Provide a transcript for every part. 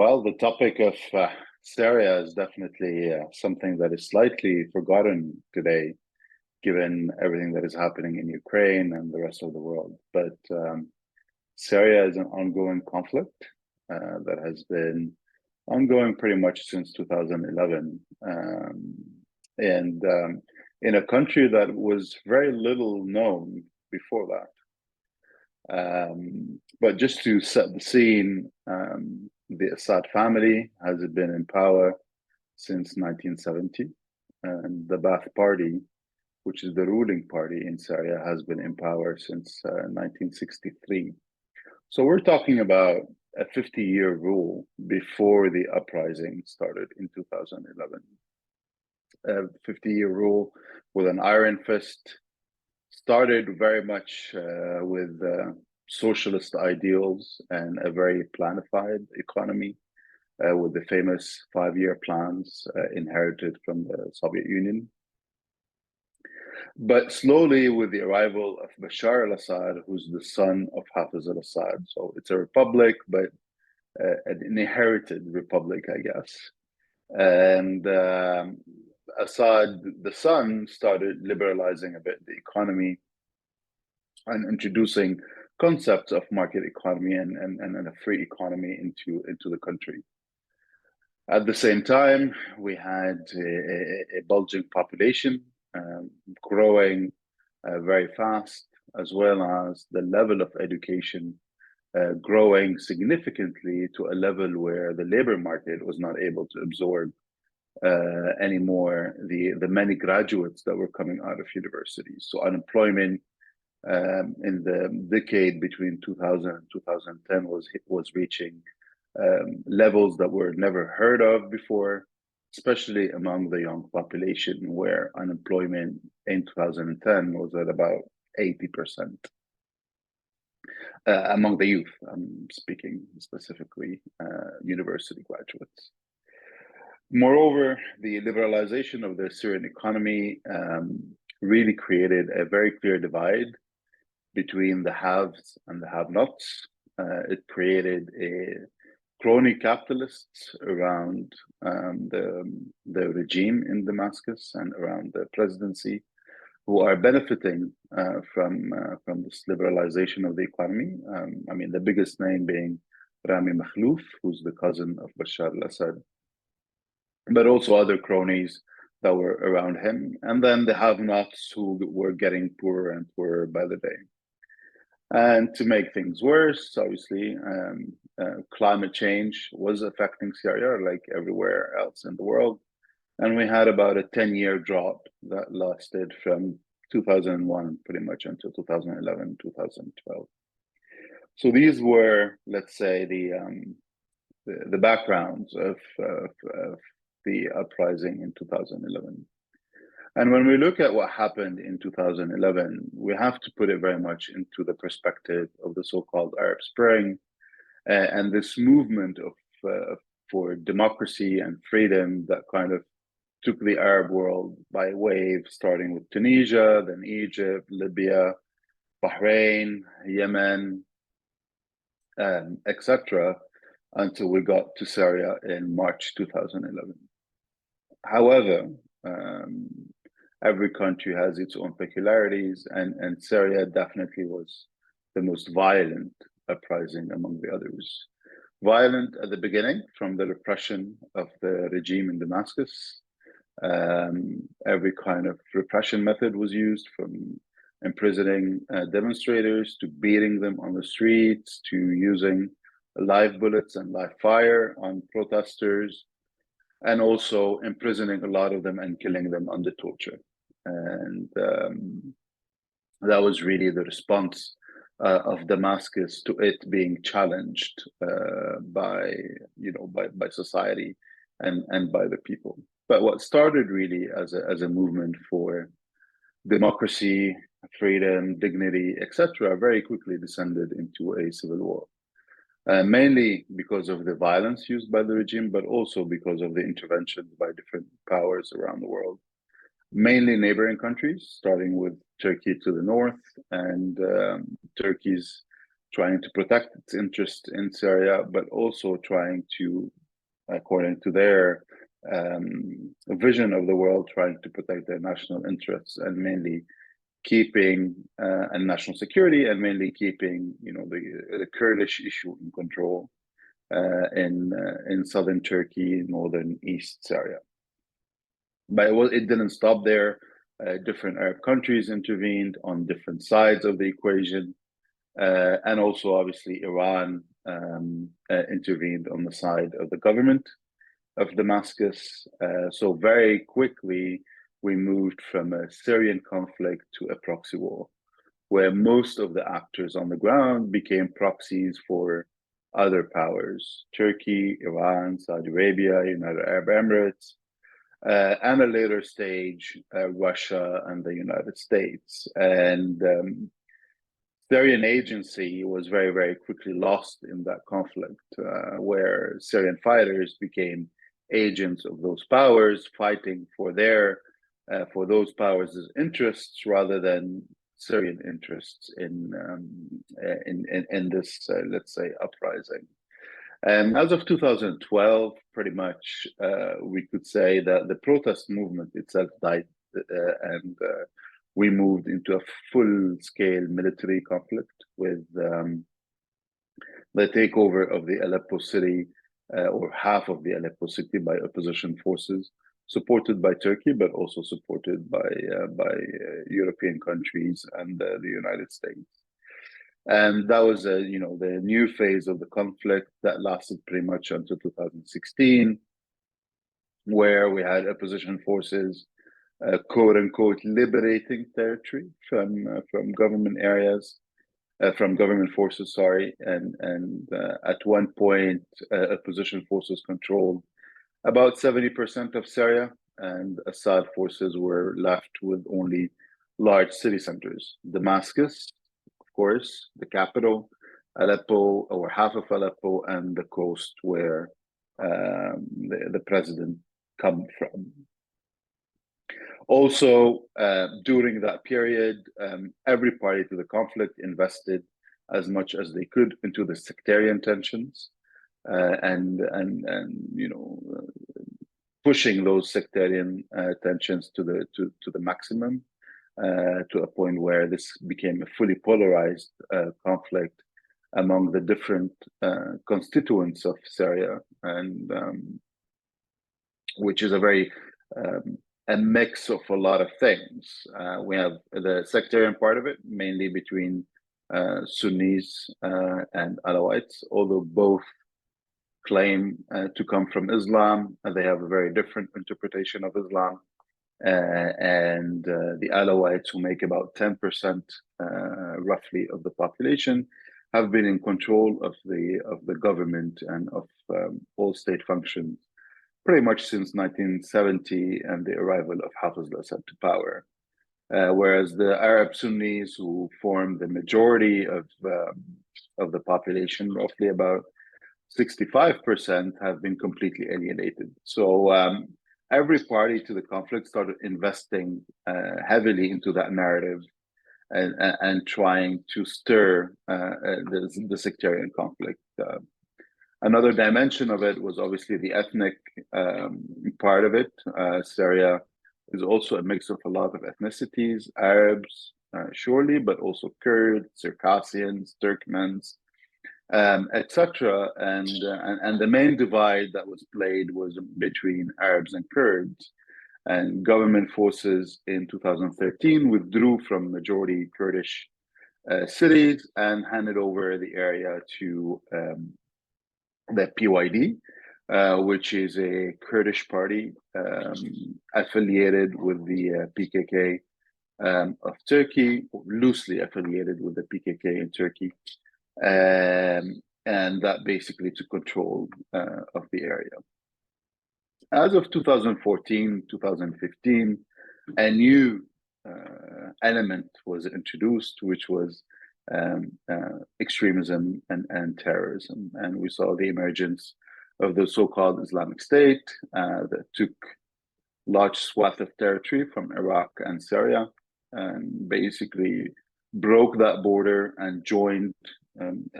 Well, the topic of Syria is definitely something that is slightly forgotten today, given everything that is happening in Ukraine and the rest of the world. But Syria is an ongoing conflict that has been ongoing pretty much since 2011. And in a country that was very little known before that. But just to set the scene, the Assad family has been in power since 1970, and the Ba'ath Party, which is the ruling party in Syria, has been in power since 1963. So we're talking about a 50-year rule before the uprising started in 2011. A 50-year rule with an iron fist, started very much with socialist ideals and a very planified economy with the famous 5-year plans inherited from the Soviet Union. But slowly, with the arrival of Bashar al-Assad, who's the son of Hafiz al-Assad, so it's a republic, but an inherited republic, I guess. And Assad, the son, started liberalizing a bit the economy and introducing concepts of market economy and a free economy into the country. At the same time, we had a bulging population growing very fast, as well as the level of education growing significantly to a level where the labor market was not able to absorb anymore the many graduates that were coming out of universities. So unemployment in the decade between 2000 and 2010 was reaching levels that were never heard of before, especially among the young population, where unemployment in 2010 was at about 80%. Among the youth, I'm speaking specifically university graduates. Moreover, the liberalization of the Syrian economy really created a very clear divide between the haves and the have-nots. It created a crony capitalists around the regime in Damascus and around the presidency, who are benefiting from this liberalization of the economy. I mean, the biggest name being Rami Makhlouf, who's the cousin of Bashar al-Assad, but also other cronies that were around him, and then the have-nots who were getting poorer and poorer by the day. And to make things worse, obviously, climate change was affecting Syria like everywhere else in the world. And we had about a 10-year drought that lasted from 2001 pretty much until 2011, 2012. So these were, let's say, the backgrounds of the uprising in 2011. And when we look at what happened in 2011, we have to put it very much into the perspective of the so-called Arab Spring and this movement for democracy and freedom that kind of took the Arab world by wave, starting with Tunisia, then Egypt, Libya, Bahrain, Yemen, etc., until we got to Syria in March 2011. However, every country has its own peculiarities, and Syria definitely was the most violent uprising among the others. Violent at the beginning, from the repression of the regime in Damascus. Every kind of repression method was used, from imprisoning demonstrators to beating them on the streets to using live bullets and live fire on protesters, and also imprisoning a lot of them and killing them under torture. And that was really the response of Damascus to it being challenged by society and by the people. But what started really as a movement for democracy, freedom, dignity, etc., very quickly descended into a civil war. Mainly because of the violence used by the regime, but also because of the interventions by different powers around the world. Mainly neighboring countries, starting with Turkey to the north, and Turkey's trying to protect its interest in Syria, but also trying to, according to their vision of the world, trying to protect their national interests and mainly keeping and national security, and mainly keeping, the Kurdish issue in control in southern Turkey, northern East Syria. But it didn't stop there. Different Arab countries intervened on different sides of the equation, and also obviously Iran intervened on the side of the government of Damascus. So very quickly, we moved from a Syrian conflict to a proxy war, where most of the actors on the ground became proxies for other powers: Turkey, Iran, Saudi Arabia, United Arab Emirates, and at a later stage, Russia and the United States. And Syrian agency was very, very quickly lost in that conflict, where Syrian fighters became agents of those powers, fighting for those powers' interests rather than Syrian interests in this, let's say, uprising. And as of 2012, pretty much, we could say that the protest movement itself died, and we moved into a full-scale military conflict with the takeover of the Aleppo city, or half of the Aleppo city, by opposition forces, supported by Turkey, but also supported by European countries and the United States. And that was, the new phase of the conflict that lasted pretty much until 2016, where we had opposition forces, quote unquote, liberating territory from government areas, from government forces, sorry. And at one point, opposition forces controlled about 70% of Syria, and Assad forces were left with only large city centers: Damascus, of course, the capital, Aleppo, or half of Aleppo, and the coast where the president come from. Also, during that period, every party to the conflict invested as much as they could into the sectarian tensions, and pushing those sectarian tensions to the maximum, to a point where this became a fully polarized conflict among the different constituents of Syria, and which is a mix of a lot of things. We have the sectarian part of it, mainly between Sunnis and Alawites, although both claim to come from Islam, and they have a very different interpretation of Islam. And the Alawites, who make about 10% roughly of the population, have been in control of the government and of all state functions pretty much since 1970 and the arrival of Hafiz al-Assad to power. Whereas the Arab Sunnis, who form the majority of the population, roughly about 65%, have been completely alienated. So every party to the conflict started investing heavily into that narrative, and trying to stir the sectarian conflict. Another dimension of it was obviously the ethnic part of it. Syria is also a mix of a lot of ethnicities: Arabs, surely, but also Kurds, Circassians, Turkmens, etc. And the main divide that was played was between Arabs and Kurds. And government forces in 2013 withdrew from majority Kurdish cities and handed over the area to the PYD, which is a Kurdish party affiliated with the PKK of Turkey, or loosely affiliated with the PKK in Turkey, and that basically took control of the area. As of 2014, 2015, a new element was introduced, which was extremism and terrorism. And we saw the emergence of the so-called Islamic State that took large swath of territory from Iraq and Syria, and basically broke that border and joined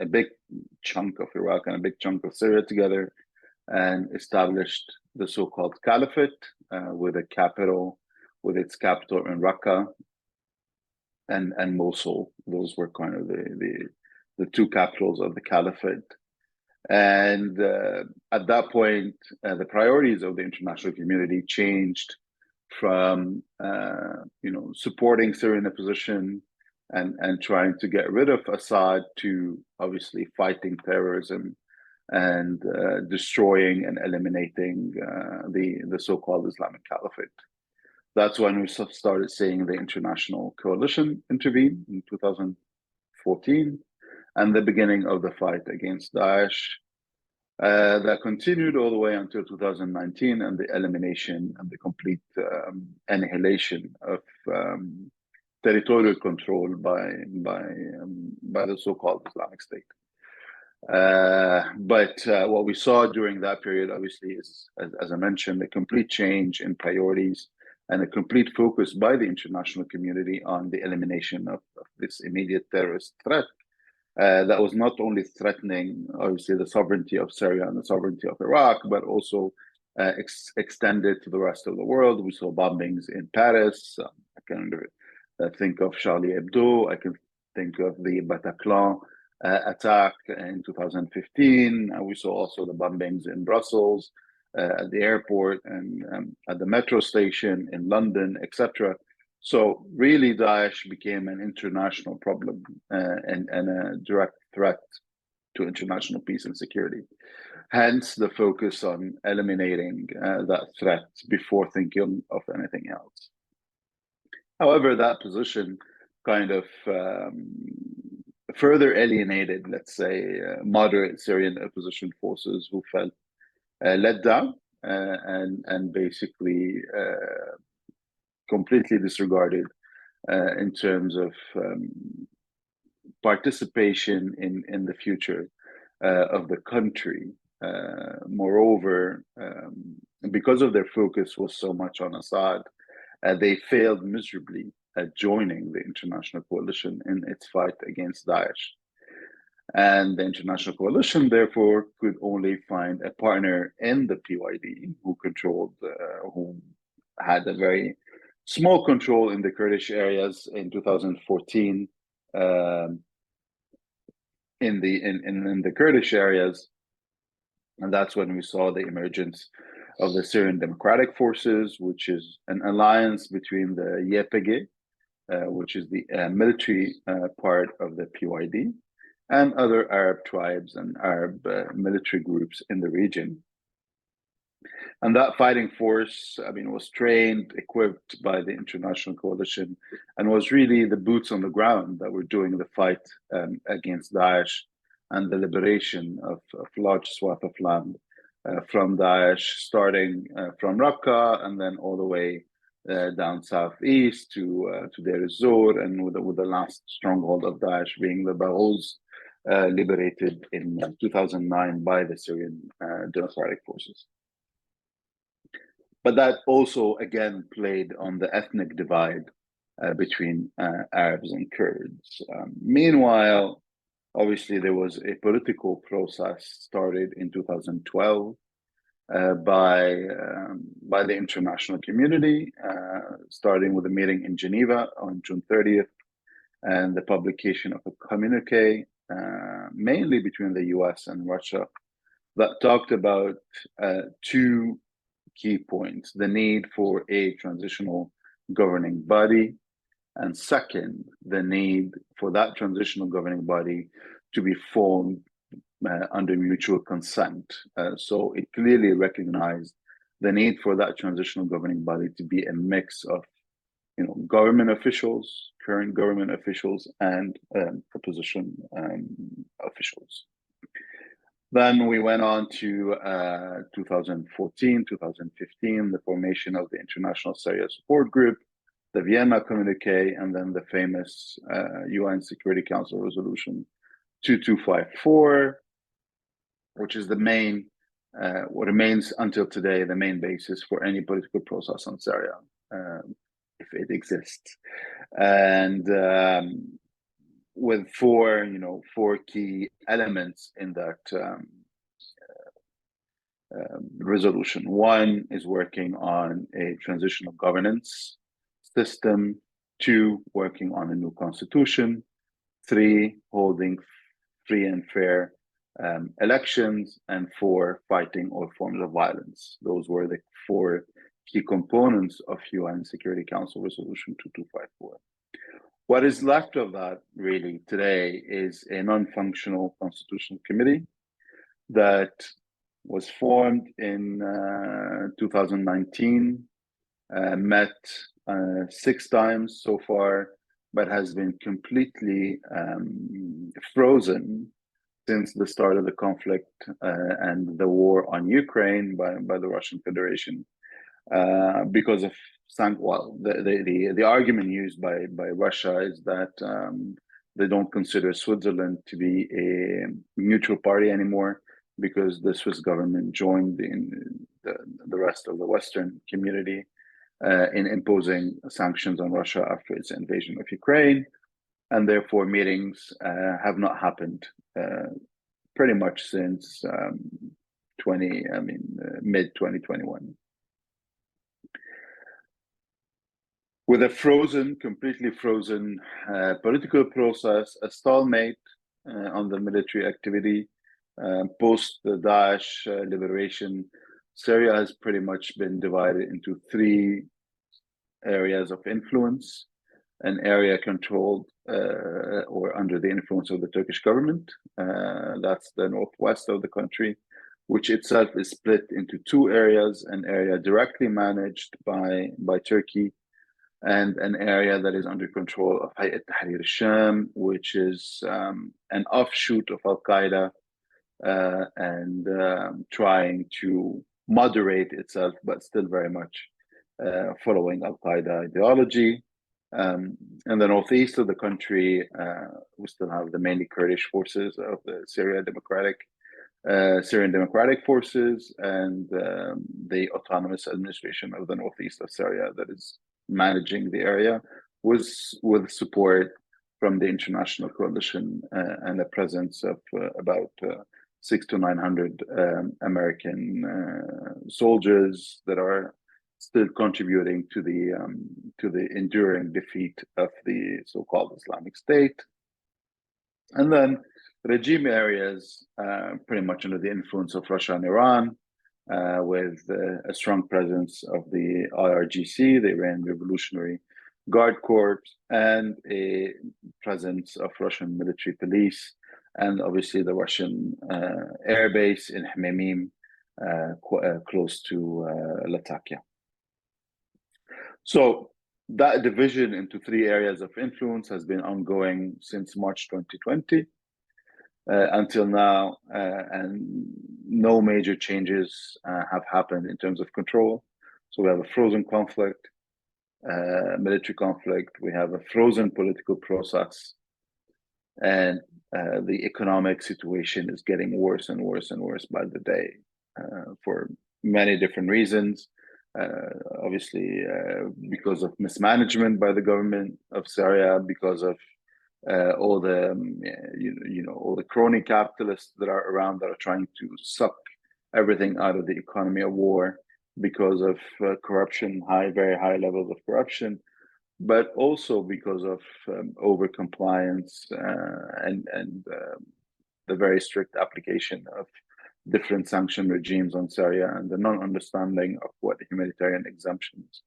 a big chunk of Iraq and a big chunk of Syria together and established the so-called caliphate with its capital in Raqqa and Mosul. Those were kind of the two capitals of the caliphate. And at that point, the priorities of the international community changed from supporting Syrian opposition and trying to get rid of Assad to obviously fighting terrorism and destroying and eliminating the so-called Islamic Caliphate. That's when we started seeing the international coalition intervene in 2014 and the beginning of the fight against Daesh. That continued all the way until 2019 and the elimination and the complete annihilation of territorial control by the so-called Islamic State. But what we saw during that period, obviously, is, as I mentioned, a complete change in priorities and a complete focus by the international community on the elimination of this immediate terrorist threat. That was not only threatening, obviously, the sovereignty of Syria and the sovereignty of Iraq, but also extended to the rest of the world. We saw bombings in Paris. I can think of Charlie Hebdo. I can think of the Bataclan attack in 2015. We saw also the bombings in Brussels, at the airport, and at the metro station in London, etc. So really, Daesh became an international problem and a direct threat to international peace and security. Hence, the focus on eliminating that threat before thinking of anything else. However, that position kind of further alienated, let's say, moderate Syrian opposition forces who felt let down and basically completely disregarded in terms of participation in the future of the country. Moreover, because of their focus was so much on Assad, they failed miserably at joining the international coalition in its fight against Daesh. And the international coalition, therefore, could only find a partner in the PYD who had a very small control in the Kurdish areas in 2014. In the Kurdish areas, and that's when we saw the emergence of the Syrian Democratic Forces, which is an alliance between the ERPIC, which is the military part of the PYD, and other Arab tribes and Arab military groups in the region. And that fighting force, was trained, equipped by the international coalition, and was really the boots on the ground that were doing the fight against Daesh and the liberation of large swath of land from Daesh, starting from Raqqa and then all the way down southeast to Deir ez-Zor, and with the last stronghold of Daesh being the Baghouz, liberated in 2009 by the Syrian Democratic Forces. But that also, again, played on the ethnic divide between Arabs and Kurds. Meanwhile, obviously, there was a political process started in 2012 by the international community, starting with a meeting in Geneva on June 30th, and the publication of a communique, mainly between the US and Russia, that talked about two key points: the need for a transitional governing body, and second, the need for that transitional governing body to be formed under mutual consent. So it clearly recognized the need for that transitional governing body to be a mix of, government officials, current government officials, and opposition officials. Then we went on to 2014, 2015, the formation of the International Syria Support Group, the Vienna Communique, and then the famous UN Security Council Resolution 2254, which is the main, what remains until today, the main basis for any political process on Syria, if it exists. And with four key elements in that resolution. One is working on a transitional governance system. Two, working on a new constitution. Three, holding free and fair elections. And four, fighting all forms of violence. Those were the four key components of UN Security Council Resolution 2254. What is left of that really today is a non-functional constitutional committee that was formed in 2019, met 6 times so far, but has been completely frozen since the start of the conflict and the war on Ukraine by the Russian Federation because of the argument used by Russia is that they don't consider Switzerland to be a neutral party anymore because the Swiss government joined the rest of the Western community in imposing sanctions on Russia after its invasion of Ukraine, and therefore meetings have not happened pretty much since mid 2021. With a completely frozen political process, a stalemate on the military activity, post the Daesh liberation, Syria has pretty much been divided into 3 areas of influence: an area controlled or under the influence of the Turkish government, that's the northwest of the country, which itself is split into 2 areas: an area directly managed by Turkey, and an area that is under control of Hayat Tahrir al-Sham, which is an offshoot of Al-Qaeda and trying to moderate itself, but still very much following Al-Qaeda ideology. In the northeast of the country, we still have the mainly Kurdish forces of the Syrian Democratic Forces and the autonomous administration of the northeast of Syria that is managing the area, with support from the international coalition and the presence of about 600 to 900 American soldiers that are still contributing to the enduring defeat of the so-called Islamic State. And then regime areas pretty much under the influence of Russia and Iran, with a strong presence of the IRGC, the Iran Revolutionary Guard Corps, and a presence of Russian military police, and obviously the Russian air base in Hmeimim, close to Latakia. So that division into 3 areas of influence has been ongoing since March 2020 until now, and no major changes have happened in terms of control. So we have a frozen conflict, military conflict, we have a frozen political process, and the economic situation is getting worse and worse and worse by the day for many different reasons. Obviously, because of mismanagement by the government of Syria, because of all the all the crony capitalists that are around that are trying to suck everything out of the economy of war, because of corruption, very high levels of corruption, but also because of over compliance and the very strict application of different sanction regimes on Syria and the non-understanding of what humanitarian exemptions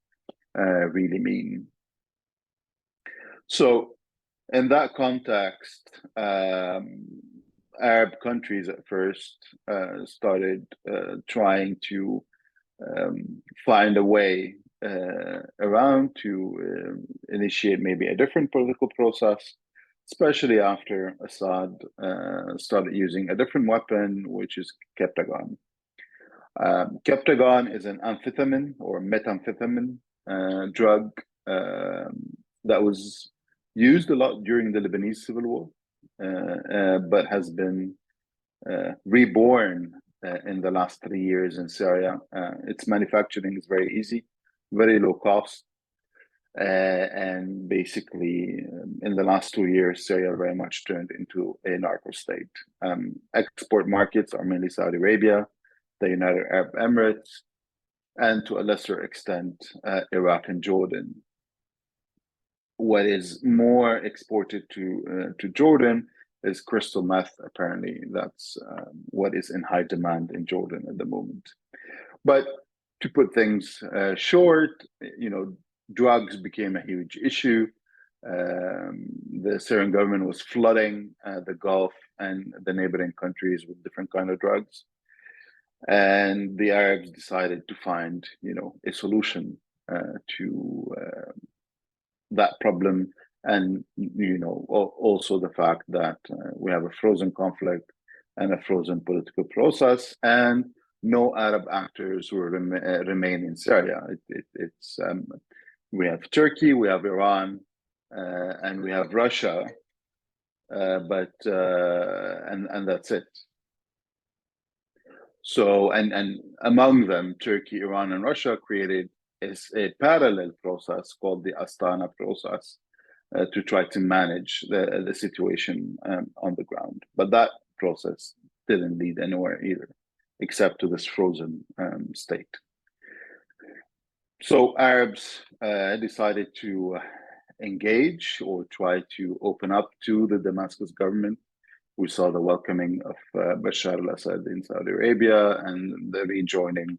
really mean. So in that context, Arab countries at first started trying to find a way around to initiate maybe a different political process, especially after Assad started using a different weapon, which is Keptagon. Keptagon is an amphetamine or methamphetamine drug that was used a lot during the Lebanese civil war, but has been reborn in the last 3 years in Syria. Its manufacturing is very easy, very low cost, And basically, in the last 2 years, Syria very much turned into a narco state. Export markets are mainly Saudi Arabia, the United Arab Emirates, and to a lesser extent, Iraq and Jordan. What is more exported to Jordan is crystal meth. Apparently, that's what is in high demand in Jordan at the moment. But to put things short, drugs became a huge issue. The Syrian government was flooding the Gulf and the neighboring countries with different kind of drugs, and the Arabs decided to find, a solution to that problem, and also the fact that we have a frozen conflict and a frozen political process, and no Arab actors will remain in Syria. We have Turkey, we have Iran, and we have Russia, but that's it. So, and among them, Turkey, Iran, and Russia created a parallel process called the Astana process to try to manage the situation on the ground. But that process didn't lead anywhere either, except to this frozen state. So Arabs decided to engage or try to open up to the Damascus government. We saw the welcoming of Bashar al-Assad in Saudi Arabia and the rejoining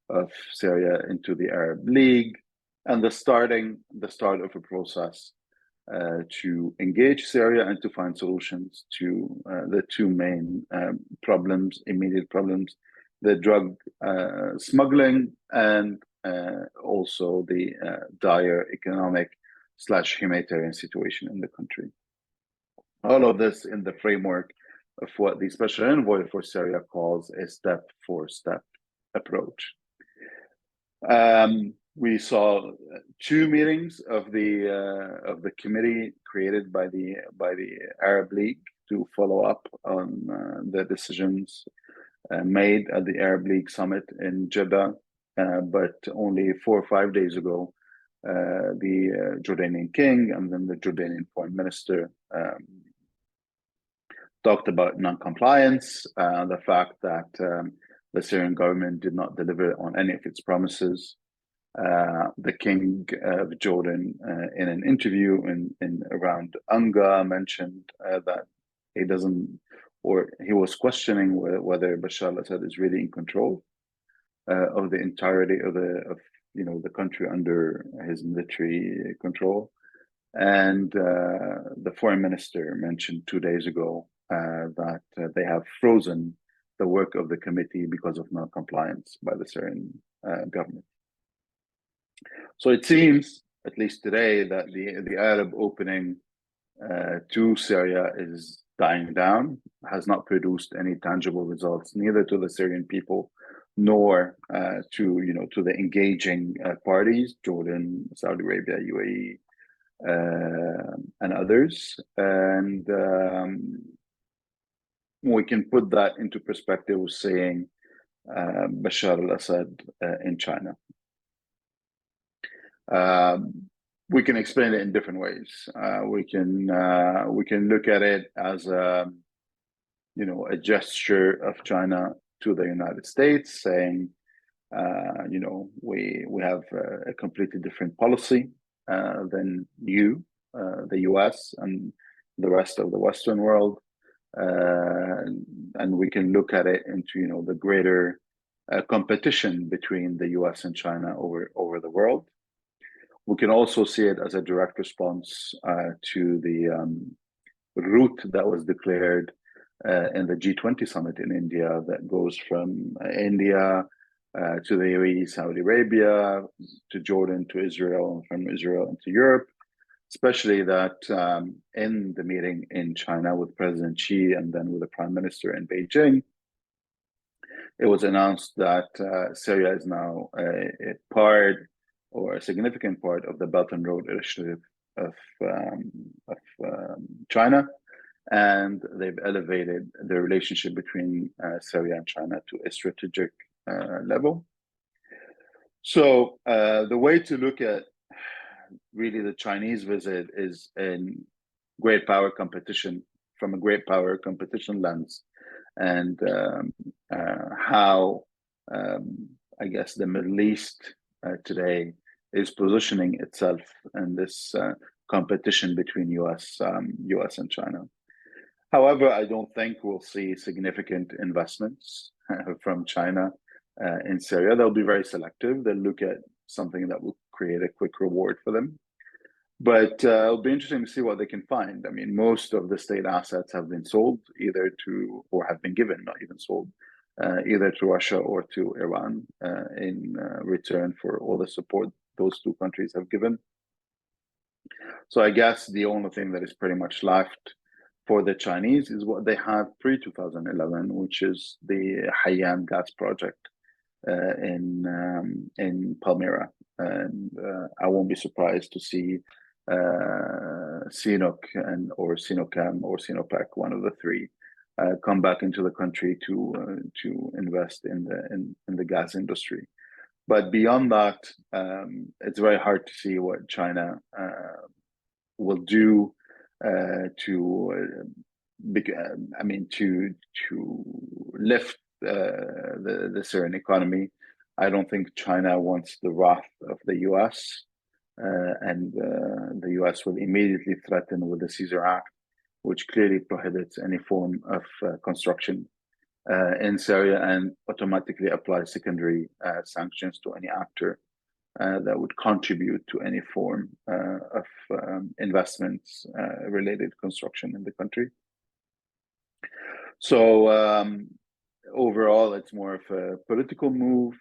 of Syria into the Arab League, and the start of a process to engage Syria and to find solutions to the two main immediate problems, the drug smuggling and also the dire economic/humanitarian situation in the country. All of this in the framework of what the Special Envoy for Syria calls a step-for-step approach. We saw two meetings of the committee created by the Arab League to follow up on the decisions made at the Arab League summit in Jeddah, but only 4 or 5 days ago, the Jordanian king and then the Jordanian foreign minister talked about non-compliance, the fact that the Syrian government did not deliver on any of its promises. The king of Jordan, in an interview in around Anga, mentioned that he doesn't, or he was questioning whether Bashar al-Assad is really in control of the entirety of the country under his military control. And the foreign minister mentioned 2 days ago that they have frozen the work of the committee because of non-compliance by the Syrian government. So it seems, at least today, that the Arab opening to Syria is dying down, has not produced any tangible results, neither to the Syrian people nor to the engaging parties, Jordan, Saudi Arabia, UAE, and others. And we can put that into perspective with saying Bashar al-Assad in China. We can explain it in different ways. We can look at it as a gesture of China to the United States, saying, we have a completely different policy than you, the US, and the rest of the Western world. And we can look at it into the greater competition between the US and China over the world. We can also see it as a direct response to the route that was declared in the G20 summit in India, that goes from India to the UAE, Saudi Arabia, to Jordan, to Israel, and from Israel into Europe. Especially that in the meeting in China with President Xi and then with the Prime Minister in Beijing, it was announced that Syria is now a part or a significant part of the Belt and Road Initiative of China, and they've elevated the relationship between Syria and China to a strategic level. So the way to look at really the Chinese visit is in great power competition from a great power competition lens, and how I guess the Middle East today is positioning itself in this competition between US and China. However, I don't think we'll see significant investments from China in Syria. They'll be very selective. They'll look at something that will create a quick reward for them. But it'll be interesting to see what they can find. I mean, most of the state assets have been sold either to, or have been given, not even sold, either to Russia or to Iran in return for all the support those two countries have given. So I guess the only thing that is pretty much left for the Chinese is what they had pre-2011, which is the Haiyan gas project in Palmyra. And I won't be surprised to see CNOOC or Sinochem or Sinopec, one of the three, come back into the country to invest in the gas industry. But beyond that, it's very hard to see what China will do to lift the Syrian economy. I don't think China wants the wrath of the US, and the US will immediately threaten with the Caesar Act, which clearly prohibits any form of construction in Syria and automatically applies secondary sanctions to any actor that would contribute to any form of investments related construction in the country. So overall, it's more of a political move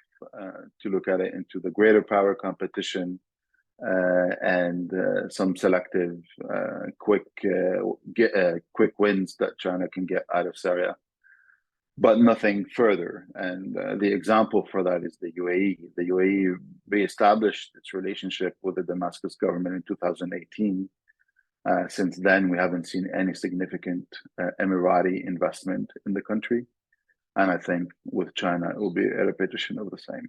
to look at it into the greater power competition and some selective quick wins that China can get out of Syria, but nothing further. And the example for that is the UAE. The UAE reestablished its relationship with the Damascus government in 2018. Since then, we haven't seen any significant Emirati investment in the country. And I think with China, it will be a repetition of the same.